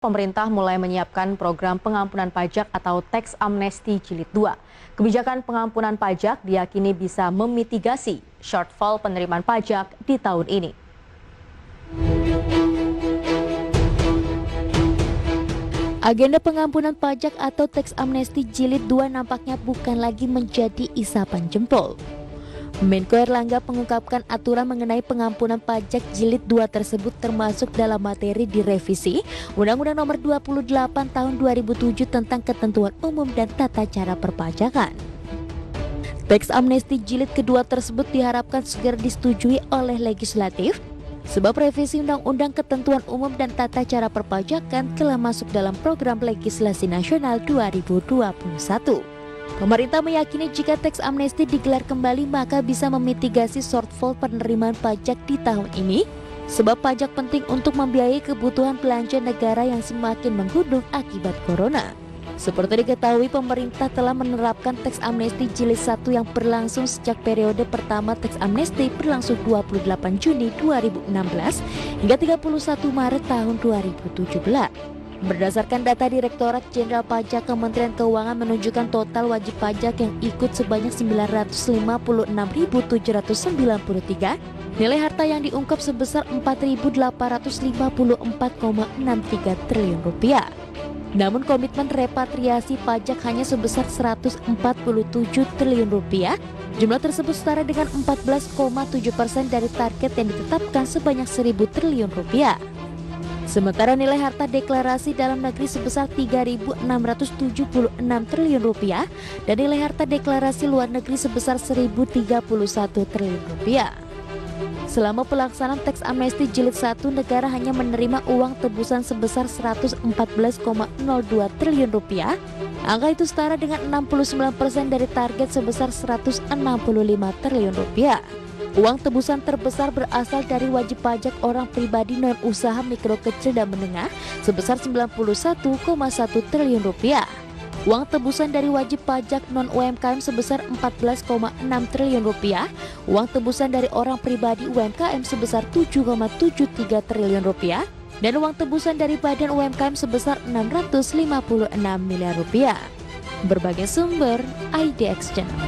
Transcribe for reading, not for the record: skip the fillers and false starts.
Pemerintah mulai menyiapkan program pengampunan pajak atau Tax Amnesty Jilid 2. Kebijakan pengampunan pajak diyakini bisa memitigasi shortfall penerimaan pajak di tahun ini. Agenda pengampunan pajak atau Tax Amnesty Jilid 2 nampaknya bukan lagi menjadi isapan jempol. Menko Erlangga mengungkapkan aturan mengenai pengampunan pajak Jilid 2 tersebut termasuk dalam materi direvisi Undang-Undang Nomor 28 Tahun 2007 tentang Ketentuan Umum dan Tata Cara Perpajakan. Tax Amnesty Jilid kedua tersebut diharapkan segera disetujui oleh legislatif, sebab revisi Undang-Undang Ketentuan Umum dan Tata Cara Perpajakan telah masuk dalam program legislasi nasional 2021. Pemerintah meyakini jika Tax Amnesty digelar kembali maka bisa memitigasi shortfall penerimaan pajak di tahun ini, sebab pajak penting untuk membiayai kebutuhan belanja negara yang semakin menggunung akibat corona. Seperti diketahui, pemerintah telah menerapkan Tax Amnesty Jilid 1 yang berlangsung sejak periode pertama Tax Amnesty berlangsung 28 Juni 2016 hingga 31 Maret tahun 2017. Berdasarkan data Direktorat Jenderal Pajak Kementerian Keuangan menunjukkan total wajib pajak yang ikut sebanyak 956.793, nilai harta yang diungkap sebesar 4.854,63 triliun rupiah. Namun komitmen repatriasi pajak hanya sebesar 147 triliun rupiah. Jumlah tersebut setara dengan 14,7% dari target yang ditetapkan sebanyak 1.000 triliun rupiah. Sementara nilai harta deklarasi dalam negeri sebesar 3.676 triliun rupiah dan nilai harta deklarasi luar negeri sebesar 1.031 triliun rupiah. Selama pelaksanaan Tax Amnesty Jilid 1, negara hanya menerima uang tebusan sebesar 114,02 triliun rupiah. Angka itu setara dengan 69% dari target sebesar 165 triliun rupiah. Uang tebusan terbesar berasal dari wajib pajak orang pribadi non-usaha mikro kecil dan menengah sebesar 91,1 triliun rupiah. Uang tebusan dari wajib pajak non-UMKM sebesar 14,6 triliun rupiah. Uang tebusan dari orang pribadi UMKM sebesar 7,73 triliun rupiah. Dan uang tebusan dari badan UMKM sebesar 656 miliar rupiah. Berbagai sumber, IDX Channel.